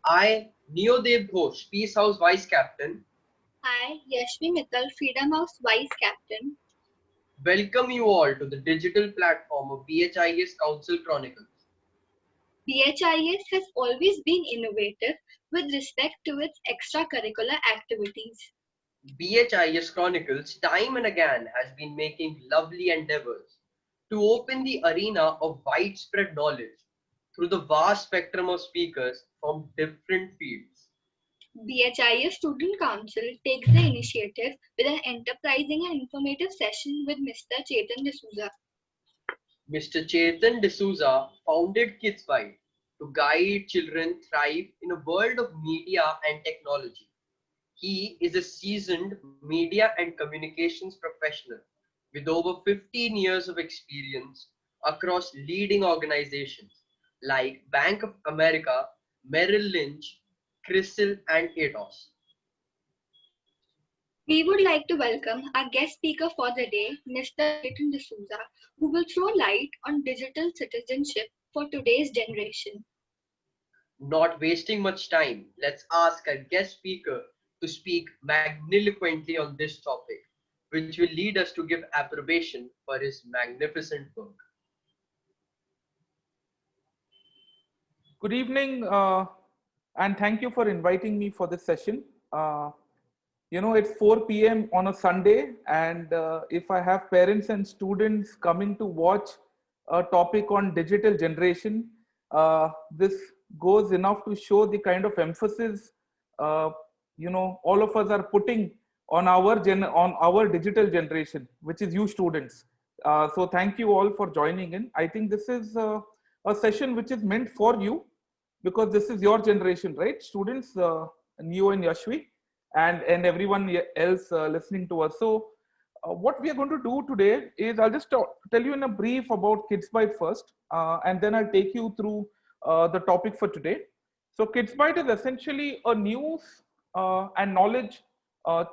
I, Neodev Ghosh, Peace House Vice Captain, Hi, Yashvi Mittal, Freedom House Vice Captain. welcome you all to the digital platform of BHIS Council Chronicles. BHIS has always been innovative with respect to its extracurricular activities. BHIS Chronicles time and again has been making lovely endeavors to open the arena of widespread knowledge through the vast spectrum of speakers from different fields. BHIS Student Council takes the initiative with an enterprising and informative session with Mr. Chetan Dsouza. Mr. Chetan Dsouza founded KidsBite to guide children thrive in a world of media and technology. He is a seasoned media and communications professional with over 15 years of experience across leading organizations like Bank of America, Merrill Lynch, Crystal, and Atos. We would like to welcome our guest speaker for the day, Mr. Chetan Dsouza, who will throw light on digital citizenship for today's generation. Not wasting much time, let's ask our guest speaker to speak magniloquently on this topic, which will lead us to give approbation for his magnificent work. Good evening, and thank you for inviting me for this session. It's 4 p.m. on a Sunday, and if I have parents and students coming to watch a topic on digital generation, this goes enough to show the kind of emphasis all of us are putting on our digital generation, which is you students. So thank you all for joining in. I think this is a session which is meant for you, because this is your generation, right? Students, Neo and Yashvi, and everyone else listening to us. So what we are going to do today is I'll just tell you in a brief about KidsBite first, and then I'll take you through the topic for today. So KidsBite is essentially a news and knowledge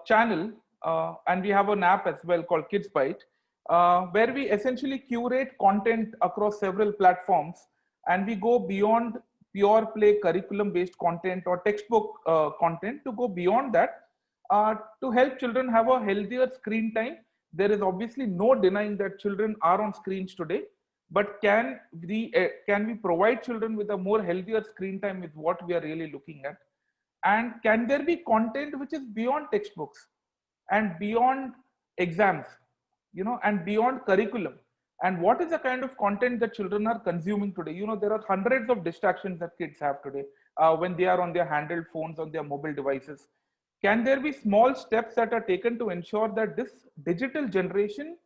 channel, and we have an app as well called KidsBite, where we essentially curate content across several platforms, and we go beyond pure play curriculum based content or textbook content to go beyond that, to help children have a healthier screen time. There is obviously no denying that children are on screens today, but can we provide children with a more healthier screen time with what we are really looking at? And can there be content which is beyond textbooks and beyond exams, and beyond curriculum? And what is the kind of content that children are consuming today? There are hundreds of distractions that kids have today when they are on their handheld phones, on their mobile devices. Can there be small steps that are taken to ensure that this digital generation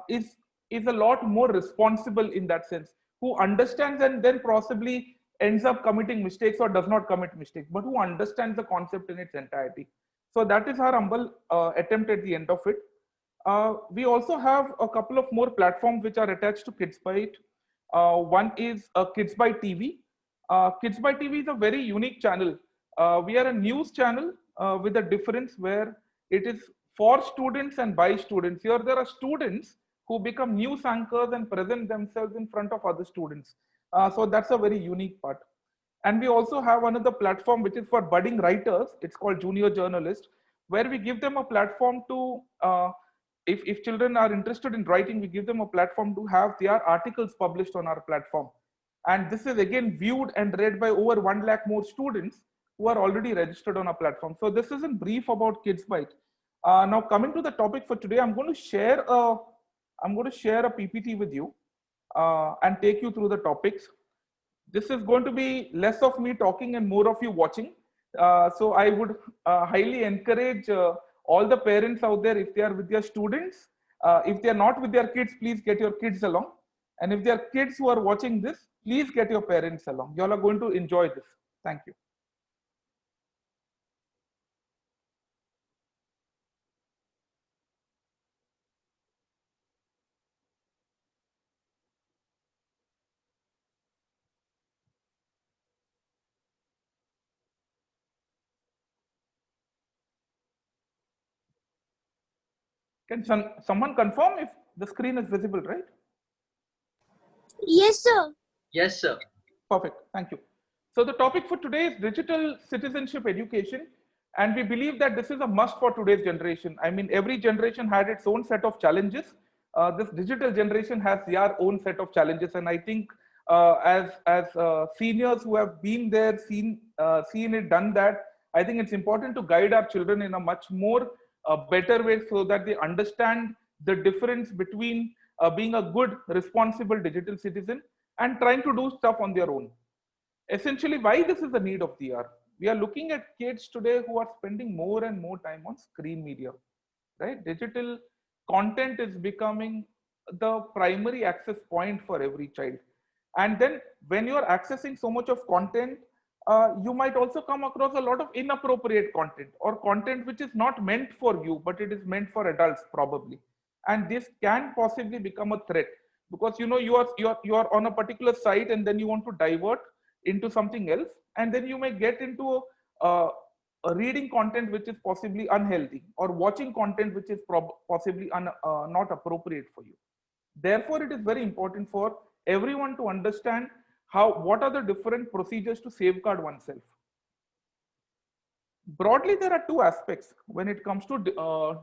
is a lot more responsible in that sense, who understands and then possibly ends up committing mistakes or does not commit mistakes, but who understands the concept in its entirety? So that is our humble attempt at the end of it. We also have a couple of more platforms which are attached to KidsBite. One is KidsBite TV. KidsBite TV is a very unique channel. We are a news channel with a difference where it is for students and by students. Here there are students who become news anchors and present themselves in front of other students. So that's a very unique part. And we also have another platform which is for budding writers. It's called Junior Journalist, where we give them a platform to, if children are interested in writing, we give them a platform to have their articles published on our platform. And this is again viewed and read by over 1 lakh more students who are already registered on our platform. So this is in brief about KidsBite. Now coming to the topic for today, I'm going to share a PPT with you and take you through the topics. This is going to be less of me talking and more of you watching. So I would highly encourage all the parents out there, if they are with their students, if they are not with their kids, please get your kids along. And if there are kids who are watching this, please get your parents along. You all are going to enjoy this. Thank you. Can someone confirm if the screen is visible, right? Yes, sir. Yes, sir. Perfect. Thank you. So the topic for today is digital citizenship education. And we believe that this is a must for today's generation. I mean, every generation had its own set of challenges. This digital generation has their own set of challenges. And I think as seniors who have been there, seen it, done that, I think it's important to guide our children in a much more better way so that they understand the difference between being a good, responsible digital citizen and trying to do stuff on their own. Essentially, why this is the need of the hour? We are looking at kids today who are spending more and more time on screen media, right? Digital content is becoming the primary access point for every child. And then when you are accessing so much of content, you might also come across a lot of inappropriate content or content which is not meant for you, but it is meant for adults probably. And this can possibly become a threat because you are on a particular site and then you want to divert into something else, and then you may get into a reading content which is possibly unhealthy or watching content which is possibly not appropriate for you. Therefore, it is very important for everyone to understand what are the different procedures to safeguard oneself. Broadly, there are two aspects when it comes to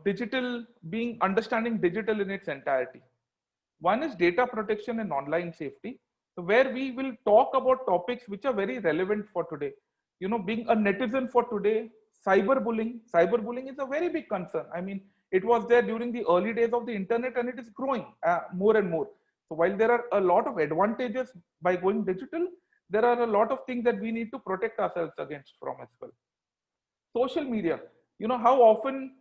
understanding digital in its entirety. One is data protection and online safety, so where we will talk about topics which are very relevant for today. You know, being a netizen for today, cyberbullying is a very big concern. I mean, it was there during the early days of the internet and it is growing more and more. So while there are a lot of advantages by going digital, there are a lot of things that we need to protect ourselves against from as well. Social media, you know, how often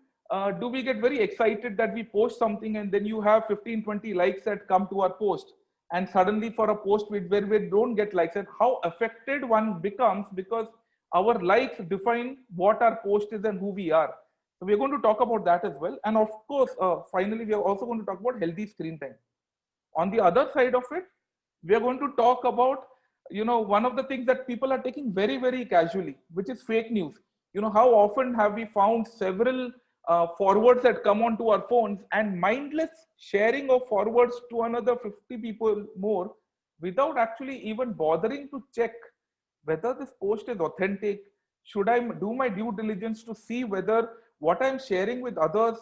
do we get very excited that we post something and then you have 15-20 likes that come to our post, and suddenly for a post where we don't get likes, and how affected one becomes because our likes define what our post is and who we are. So we're going to talk about that as well. And of course, finally, we are also going to talk about healthy screen time. On the other side of it, we are going to talk about, you know, one of the things that people are taking very, very casually, which is fake news. You know, how often have we found several forwards that come onto our phones and mindless sharing of forwards to another 50 people more without actually even bothering to check whether this post is authentic. Should I do my due diligence to see whether what I'm sharing with others,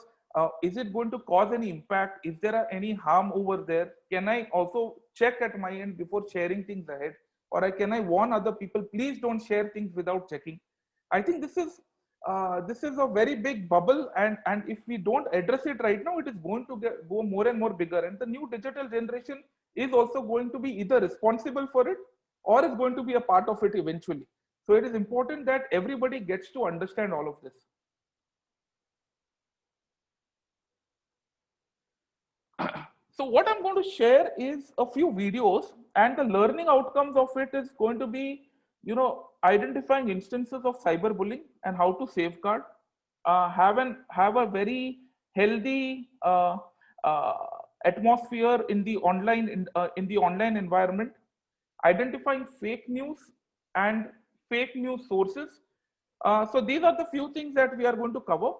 is it going to cause any impact? Is there any harm over there? Can I also check at my end before sharing things ahead? Or can I warn other people, please don't share things without checking? I think this is a very big bubble, and if we don't address it right now, it is going to go more and more bigger. And the new digital generation is also going to be either responsible for it or is going to be a part of it eventually. So it is important that everybody gets to understand all of this. So what I'm going to share is a few videos, and the learning outcomes of it is going to be, you know, identifying instances of cyberbullying and how to safeguard, have a very healthy atmosphere in the online environment, identifying fake news and fake news sources. So these are the few things that we are going to cover.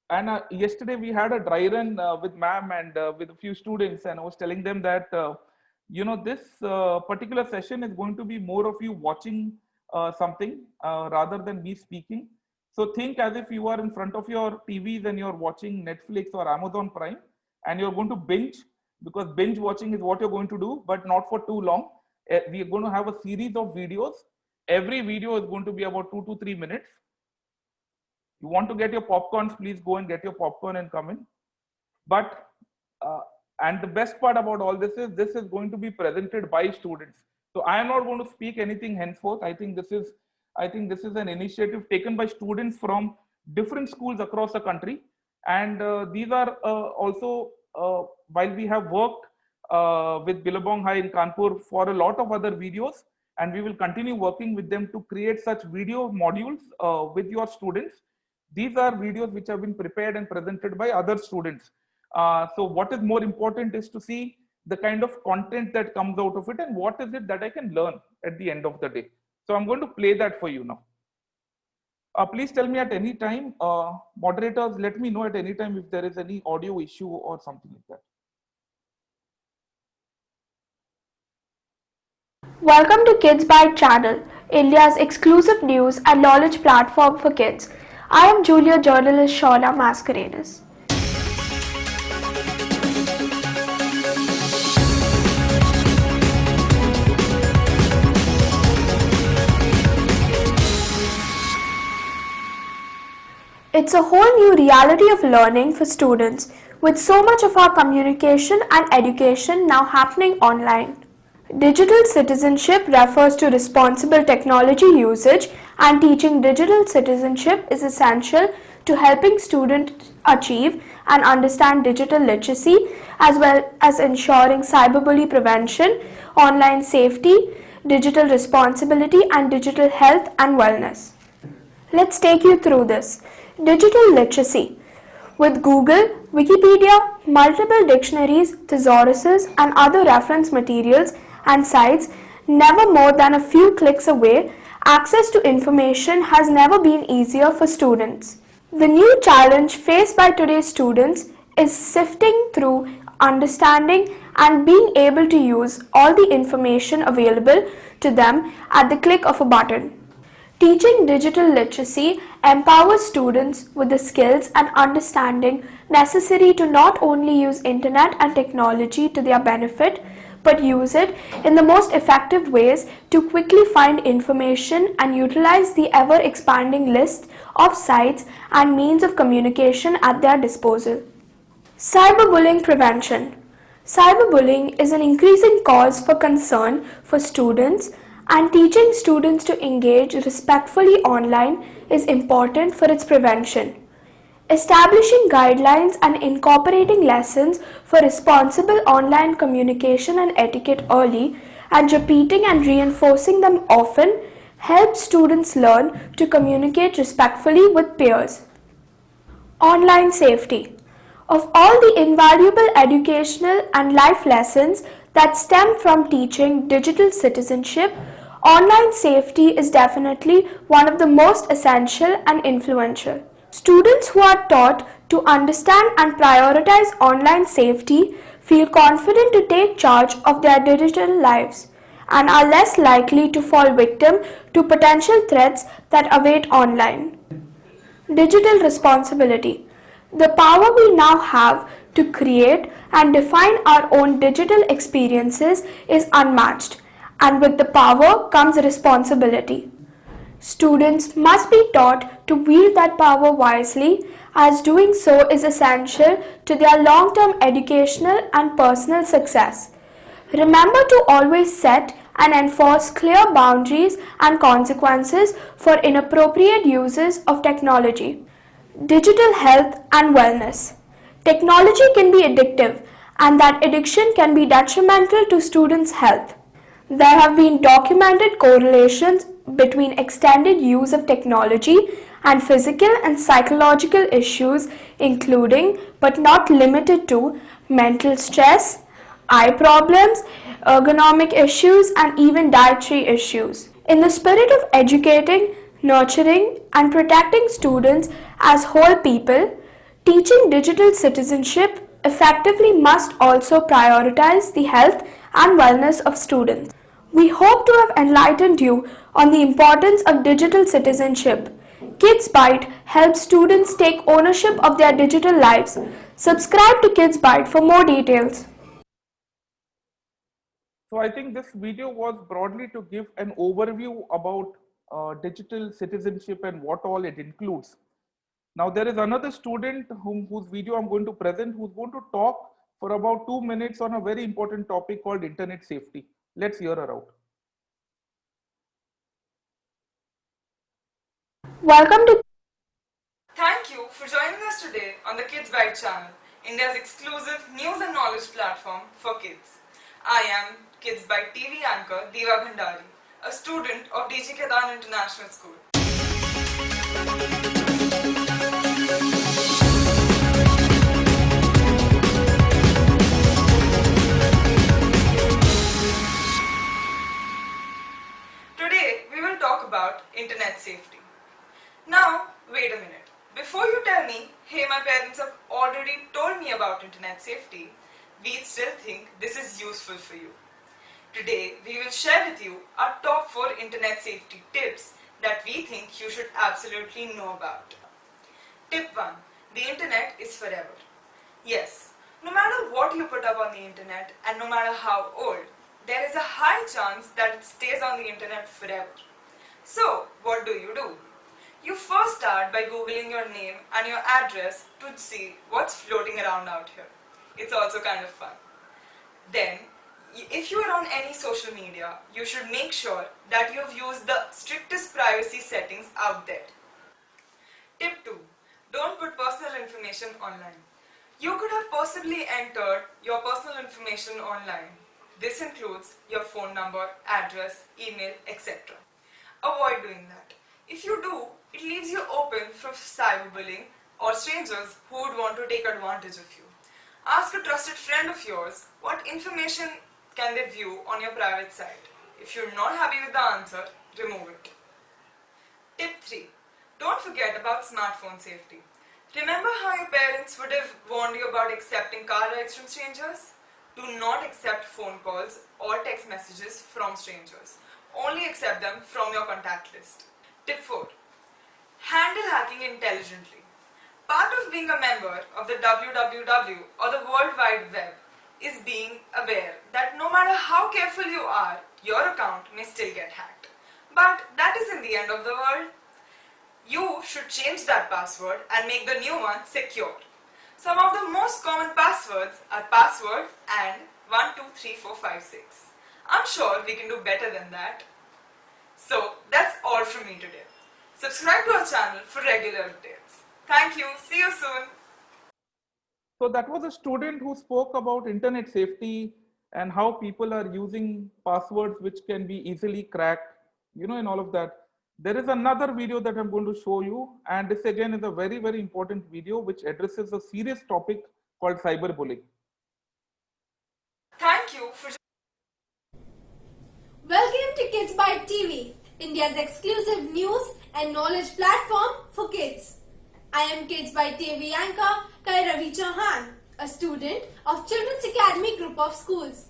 And yesterday we had a dry run with ma'am and with a few students, and I was telling them that you know, this particular session is going to be more of you watching something rather than me speaking. So think as if you are in front of your TVs and you're watching Netflix or Amazon Prime and you're going to binge, because binge watching is what you're going to do, but not for too long. We are going to have a series of videos. Every video is going to be about 2 to 3 minutes. You want to get your popcorns, please go and get your popcorn and come in. But and the best part about all this is going to be presented by students. So I am not going to speak anything henceforth. I think this is an initiative taken by students from different schools across the country. And these are also, while we have worked with Billabong High in Kanpur for a lot of other videos, and we will continue working with them to create such video modules with your students. These are videos which have been prepared and presented by other students. So what is more important is to see the kind of content that comes out of it and what is it that I can learn at the end of the day. So I'm going to play that for you now. Please tell me at any time, moderators, let me know at any time if there is any audio issue or something like that. Welcome to Kids Byte channel, India's exclusive news and knowledge platform for kids. I am Julia journalist Shauna Mascarenas. It's a whole new reality of learning for students, with so much of our communication and education now happening online. Digital citizenship refers to responsible technology usage, and teaching digital citizenship is essential to helping students achieve and understand digital literacy, as well as ensuring cyberbully prevention, online safety, digital responsibility, and digital health and wellness. Let's take you through this. Digital literacy. With Google, Wikipedia, multiple dictionaries, thesauruses, and other reference materials and sites never more than a few clicks away, access to information has never been easier for students. The new challenge faced by today's students is sifting through, understanding, and being able to use all the information available to them at the click of a button. Teaching digital literacy empowers students with the skills and understanding necessary to not only use internet and technology to their benefit, but use it in the most effective ways to quickly find information and utilize the ever-expanding list of sites and means of communication at their disposal. Cyberbullying prevention. Cyberbullying is an increasing cause for concern for students, and teaching students to engage respectfully online is important for its prevention. Establishing guidelines and incorporating lessons for responsible online communication and etiquette early, and repeating and reinforcing them often, helps students learn to communicate respectfully with peers. Online safety. Of all the invaluable educational and life lessons that stem from teaching digital citizenship, online safety is definitely one of the most essential and influential. Students who are taught to understand and prioritize online safety feel confident to take charge of their digital lives and are less likely to fall victim to potential threats that await online. Digital responsibility. The power we now have to create and define our own digital experiences is unmatched, and with the power comes responsibility. Students must be taught to wield that power wisely, as doing so is essential to their long-term educational and personal success. Remember to always set and enforce clear boundaries and consequences for inappropriate uses of technology. Digital health and wellness. Technology can be addictive, and that addiction can be detrimental to students' health. There have been documented correlations between extended use of technology and physical and psychological issues, including but not limited to mental stress, eye problems, ergonomic issues, and even dietary issues. In the spirit of educating, nurturing, and protecting students as whole people, teaching digital citizenship effectively must also prioritize the health and wellness of students. We hope to have enlightened you on the importance of digital citizenship. Kids Byte helps students take ownership of their digital lives. Subscribe to Kids Byte for more details. So I think this video was broadly to give an overview about digital citizenship and what all it includes. Now there is another student whose video I'm going to present, who's going to talk for about 2 minutes on a very important topic called internet safety. Let's hear her out. Welcome to Thank you for joining us today on the Kids Byte channel, India's exclusive news and knowledge platform for kids. I am Kids Byte TV anchor Deva Bhandari, a student of Chetan International School. Today we will talk about internet safety. Now, wait a minute. Before you tell me, hey, my parents have already told me about internet safety, we still think this is useful for you. Today, we will share with you our top 4 internet safety tips that we think you should absolutely know about. Tip 1. The internet is forever. Yes, no matter what you put up on the internet and no matter how old, there is a high chance that it stays on the internet forever. So, what do? You first start by googling your name and your address to see what's floating around out here. It's also kind of fun. Then, if you are on any social media, you should make sure that you've used the strictest privacy settings out there. Tip 2. Don't put personal information online. You could have possibly entered your personal information online. This includes your phone number, address, email, etc. Avoid doing that. If you do, it leaves you open for cyberbullying or strangers who would want to take advantage of you. Ask a trusted friend of yours what information can they view on your private site. If you're not happy with the answer, remove it. Tip 3. Don't forget about smartphone safety. Remember how your parents would have warned you about accepting car rides from strangers? Do not accept phone calls or text messages from strangers. Only accept them from your contact list. Tip 4. Handle hacking intelligently. Part of being a member of the WWW or the World Wide Web is being aware that no matter how careful you are, your account may still get hacked. But that isn't the end of the world. You should change that password and make the new one secure. Some of the most common passwords are password and 123456. I'm sure we can do better than that. So that's all from me today. Subscribe to our channel for regular updates. Thank you. See you soon. So that was a student who spoke about internet safety and how people are using passwords which can be easily cracked, and all of that. There is another video that I'm going to show you, and this again is a very, very important video which addresses a serious topic called cyberbullying. Thank you for Welcome to Kids Byte TV, India's exclusive news and knowledge platform for kids. I am Kids Byte TV anchor Kairavi Chetan, a student of Children's Academy Group of Schools.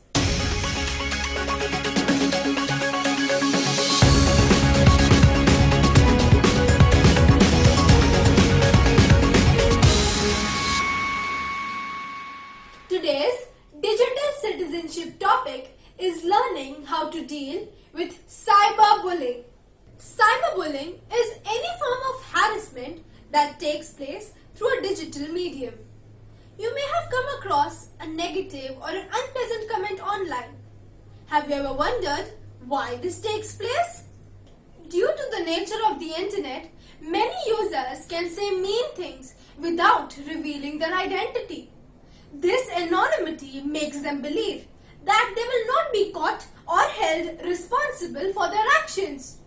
Today's digital citizenship topic is learning how to deal with cyberbullying. Cyberbullying is any form of harassment that takes place through a digital medium. You may have come across a negative or an unpleasant comment online. Have you ever wondered why this takes place? Due to the nature of the internet, many users can say mean things without revealing their identity. This anonymity makes them believe that they will not be caught or held responsible for their actions.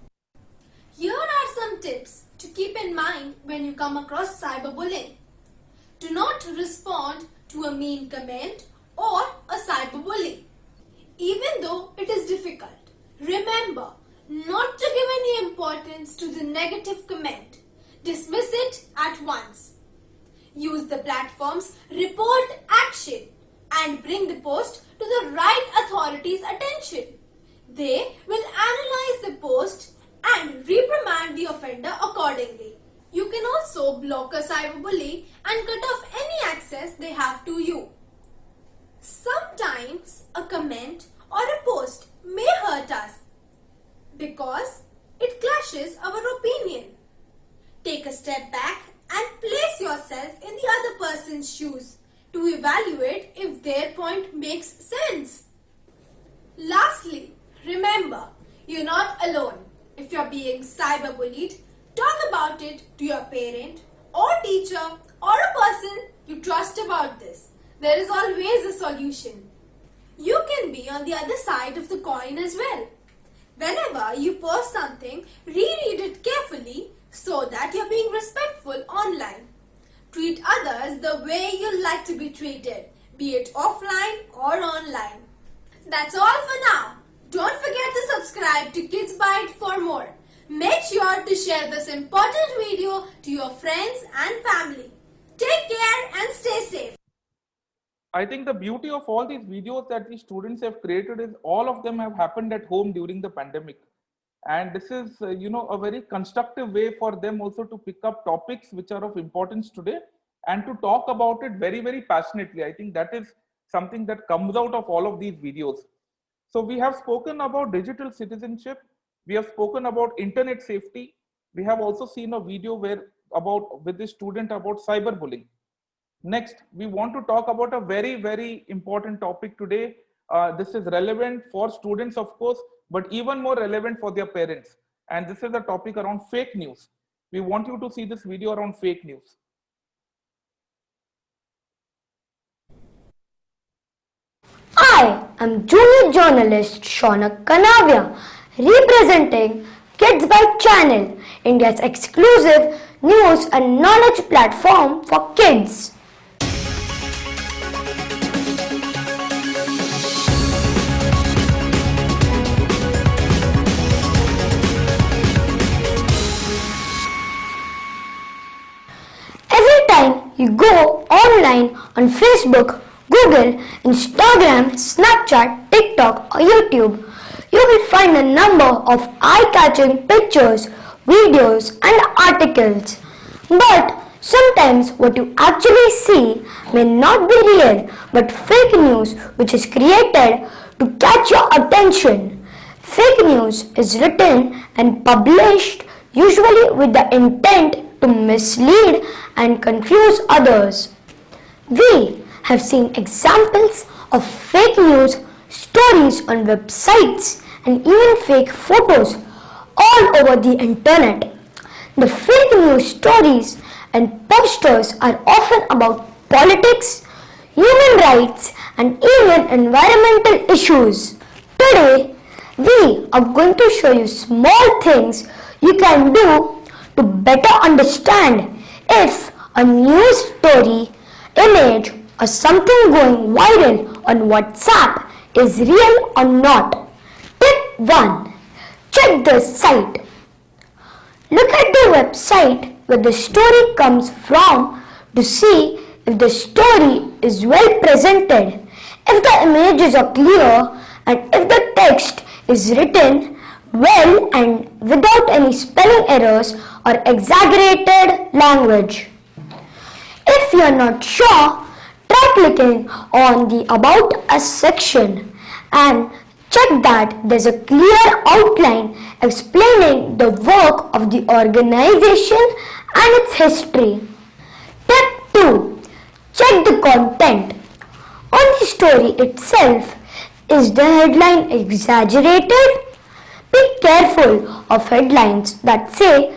Here are some tips to keep in mind when you come across cyberbullying. Do not respond to a mean comment or a cyberbully. Even though it is difficult, remember not to give any importance to the negative comment. Dismiss it at once. Use the platform's report action and bring the post to the right authorities' attention. They will analyze the post and reprimand the offender accordingly. You can also block a cyberbully and cut off any access they have to you. Sometimes a comment or a post may hurt us because it clashes our opinion. Take a step back and place yourself in the other person's shoes to evaluate if their point makes sense. Lastly, remember, you're not alone. If you're being cyberbullied, talk about it to your parent or teacher or a person you trust about this. There is always a solution. You can be on the other side of the coin as well. Whenever you post something, reread it carefully so that you're being respectful online. Treat others the way you like to be treated, be it offline or online. That's all for now. Don't forget to subscribe to Kids Byte for more. Make sure to share this important video to your friends and family. Take care and stay safe. I think the beauty of all these videos that the students have created is all of them have happened at home during the pandemic. And this is, a very constructive way for them also to pick up topics which are of importance today and to talk about it very, very passionately. I think that is something that comes out of all of these videos. So we have spoken about digital citizenship. We have spoken about internet safety. We have also seen a video with the student about cyberbullying. Next, we want to talk about a very, very important topic today. This is relevant for students, of course, but even more relevant for their parents. And this is a topic around fake news. We want you to see this video around fake news. I am junior journalist Shaunak Kanavia, representing Kids Byte Channel, India's exclusive news and knowledge platform for kids. Every time you go online on Facebook, Google, Instagram, Snapchat, TikTok or YouTube, you will find a number of eye-catching pictures, videos and articles. But sometimes what you actually see may not be real but fake news which is created to catch your attention. Fake news is written and published usually with the intent to mislead and confuse others. We have seen examples of fake news stories on websites and even fake photos all over the internet. The fake news stories and posters are often about politics, human rights and even environmental issues. Today, we are going to show you small things you can do to better understand if a news story, image or something going viral on WhatsApp is real or not. Tip 1. Check the site. Look at the website where the story comes from to see if the story is well presented, if the images are clear and if the text is written well and without any spelling errors or exaggerated language. If you are not sure, try clicking on the About Us section and check that there's a clear outline explaining the work of the organization and its history. Tip 2. Check the content. On the story itself, is the headline exaggerated? Be careful of headlines that say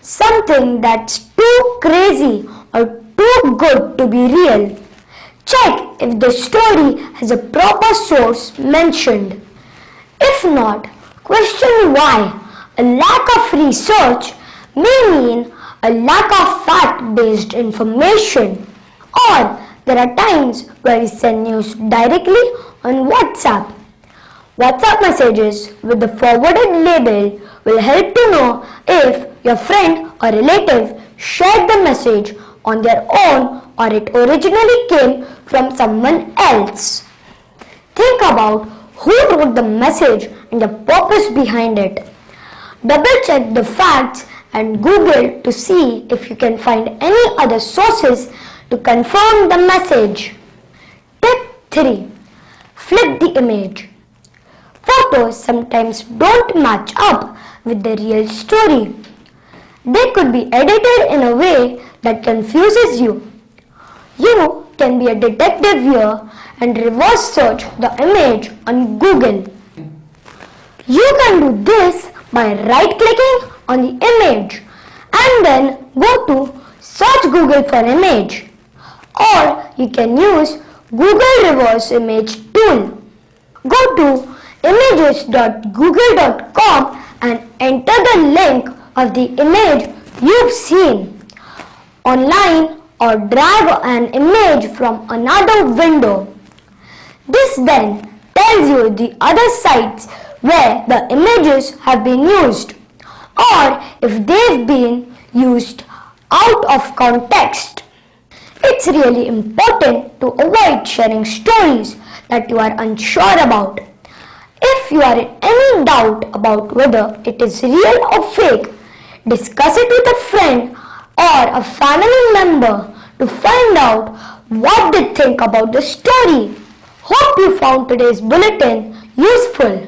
something that's too crazy or too good to be real. Check if the story has a proper source mentioned. If not, question why. A lack of research may mean a lack of fact-based information. Or there are times where we send news directly on WhatsApp. WhatsApp messages with the forwarded label will help to know if your friend or relative shared the message on their own or it originally came from someone else. Think about who wrote the message and the purpose behind it. Double check the facts and Google to see if you can find any other sources to confirm the message. Tip 3. Flip the image. Photos sometimes don't match up with the real story. They could be edited in a way that confuses you. You can be a detective here and reverse search the image on Google. You can do this by right-clicking on the image and then go to Search Google for image. Or you can use Google Reverse Image tool. Go to images.google.com and enter the link of the image you've seen online or drag an image from another window. This then tells you the other sites where the images have been used or if they've been used out of context. It's really important to avoid sharing stories that you are unsure about. If you are in any doubt about whether it is real or fake, discuss it with a friend or a family member to find out what they think about the story. Hope you found today's bulletin useful.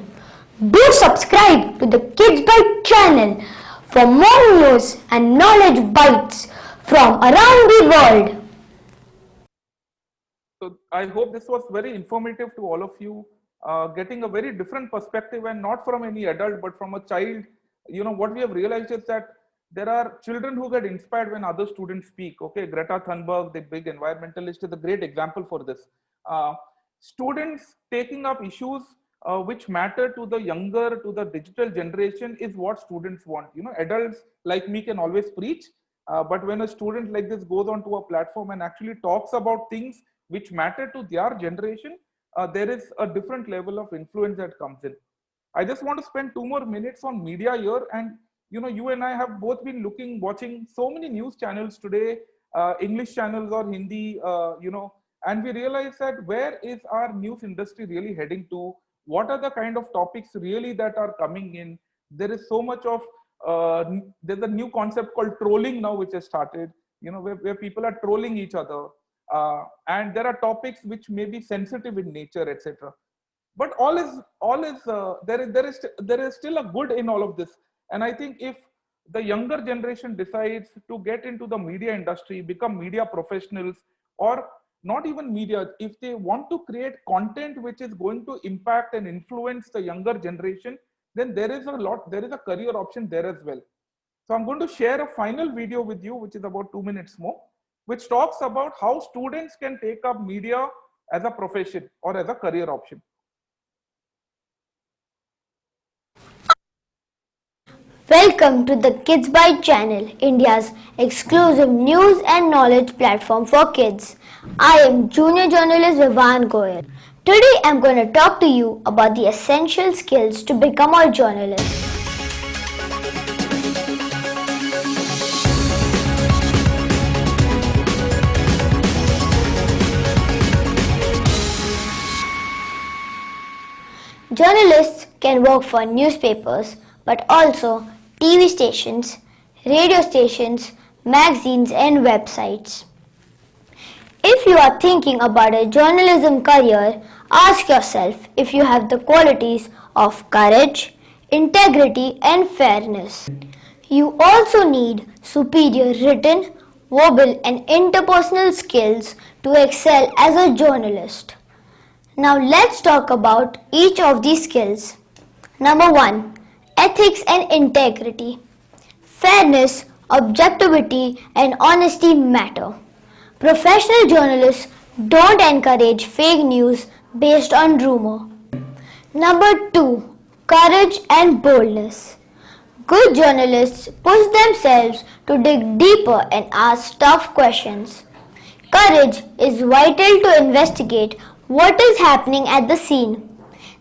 Do subscribe to the Kids Bite channel for more news and knowledge bites from around the world. So I hope this was very informative to all of you, getting a very different perspective, and not from any adult, but from a child. What we have realized is that there are children who get inspired when other students speak. Okay, Greta Thunberg, the big environmentalist, is a great example for this. Students taking up issues which matter to the younger, to the digital generation is what students want. Adults like me can always preach, but when a student like this goes onto a platform and actually talks about things which matter to their generation, there is a different level of influence that comes in. I just want to spend 2 more minutes on media here. And you and I have both been watching so many news channels today, English channels or Hindi, and we realize that where is our news industry really heading to? What are the kind of topics really that are coming in? There is so much of, there's a new concept called trolling now, which has started, where people are trolling each other. And there are topics which may be sensitive in nature, etc. But there is still a good in all of this. And I think if the younger generation decides to get into the media industry, become media professionals, or not even media, if they want to create content which is going to impact and influence the younger generation, then there is a career option there as well. So I'm going to share a final video with you, which is about 2 minutes more, which talks about how students can take up media as a profession or as a career option. Welcome to the Kids Bite channel, India's exclusive news and knowledge platform for kids. I am junior journalist Vivan Goyal. Today I am going to talk to you about the essential skills to become a journalist. Journalists can work for newspapers, but also TV stations, radio stations, magazines and websites. If you are thinking about a journalism career, ask yourself if you have the qualities of courage, integrity and fairness. You also need superior written, verbal and interpersonal skills to excel as a journalist. Now let's talk about each of these skills. Number 1. Ethics and integrity. Fairness, objectivity and honesty matter. Professional journalists don't encourage fake news based on rumor. Number 2. Courage and boldness. Good journalists push themselves to dig deeper and ask tough questions. Courage is vital to investigate what is happening at the scene.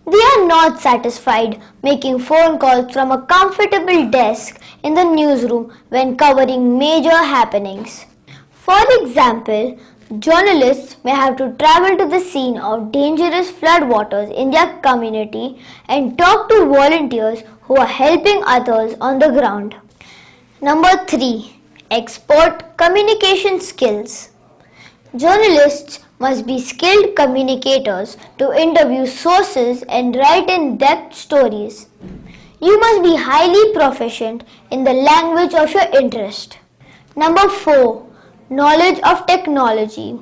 They are not satisfied making phone calls from a comfortable desk in the newsroom when covering major happenings. For example, journalists may have to travel to the scene of dangerous floodwaters in their community and talk to volunteers who are helping others on the ground. Number 3. Expert communication skills. Journalists must be skilled communicators to interview sources and write in-depth stories. You must be highly proficient in the language of your interest. Number 4. Knowledge of technology.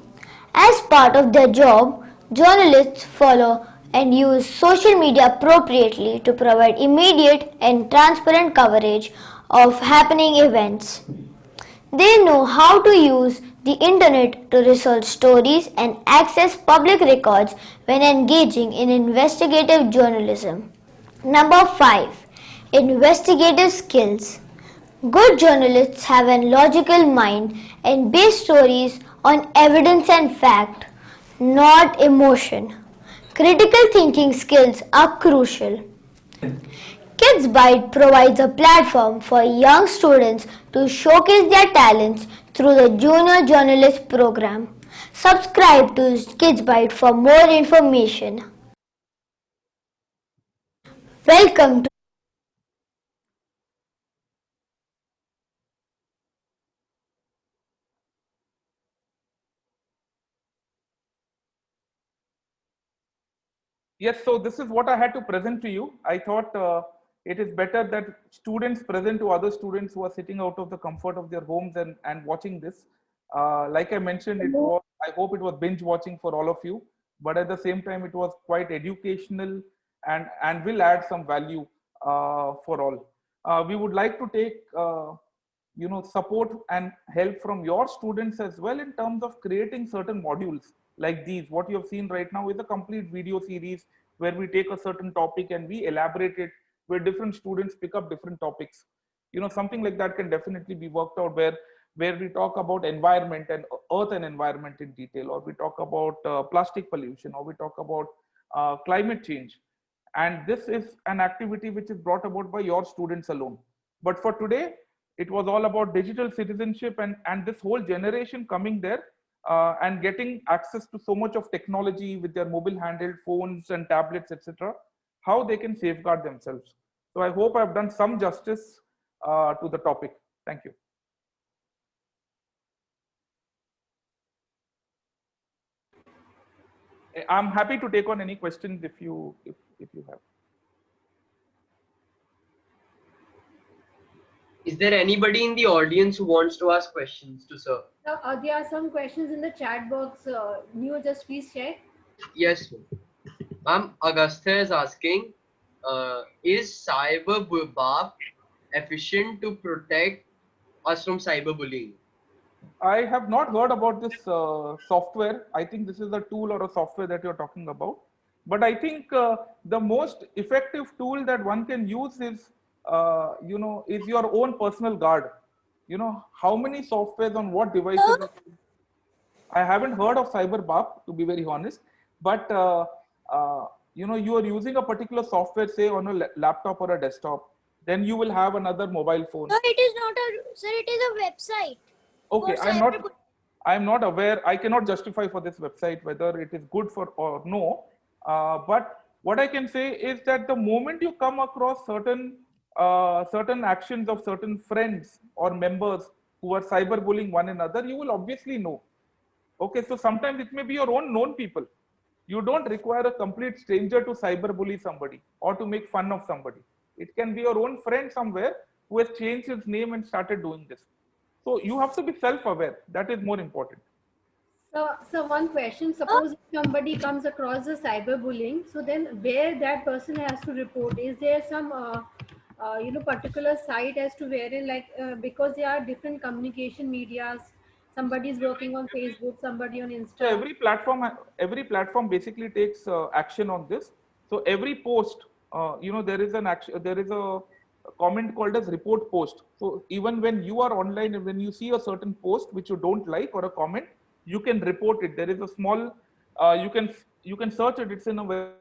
As part of their job, journalists follow and use social media appropriately to provide immediate and transparent coverage of happening events. They know how to use the internet to research stories and access public records when engaging in investigative journalism. Number 5. Investigative skills. Good journalists have a logical mind and base stories on evidence and fact, not emotion. Critical thinking skills are crucial. Kids Byte provides a platform for young students to showcase their talents through the Junior Journalist program. Subscribe to Kids Byte for more information. Welcome to Yes, so this is what I had to present to you. I thought it is better that students present to other students who are sitting out of the comfort of their homes and watching this. Like I mentioned, I hope it was binge watching for all of you, but at the same time, it was quite educational and will add some value for all. We would like to take support and help from your students as well in terms of creating certain modules like these. What you have seen right now is a complete video series where we take a certain topic and we elaborate it, where different students pick up different topics. Something like that can definitely be worked out, where we talk about environment and earth and environment in detail, or we talk about plastic pollution, or we talk about climate change. And this is an activity which is brought about by your students alone. But for today, it was all about digital citizenship and this whole generation coming there and getting access to so much of technology with their mobile handheld phones and tablets, etc., how they can safeguard themselves. So I hope I've done some justice to the topic. Thank you. I'm happy to take on any questions if you have. Is there anybody in the audience who wants to ask questions to sir? There are some questions in the chat box. Neo, just please check. Yes, ma'am. Agastya is asking, is cyberbullying efficient to protect us from cyberbullying? I have not heard about this software. I think this is a tool or a software that you're talking about. But I think the most effective tool that one can use is, is your own personal guard. How many softwares on what devices? I haven't heard of CyberBully, to be very honest. But you are using a particular software, say on a laptop or a desktop. Then you will have another mobile phone. No, it is not a sir. It is a website. Okay, I'm not aware. I cannot justify for this website whether it is good for or no. But what I can say is that the moment you come across certain actions of certain friends or members who are cyberbullying one another, you will obviously know. Okay, so sometimes it may be your own known people. You don't require a complete stranger to cyberbully somebody or to make fun of somebody. It can be your own friend somewhere who has changed his name and started doing this. So you have to be self-aware. That is more important. So one question, suppose somebody comes across the cyberbullying, so then where that person has to report? Is there some particular site as to wherein, like, because there are different communication medias, somebody is working on Facebook, somebody on So Insta. every platform basically takes action on this. So every post, there is an action, there is a comment called as report post. So even when you are online and when you see a certain post which you don't like or a comment, you can report it. There is a small, you can search it. It's in a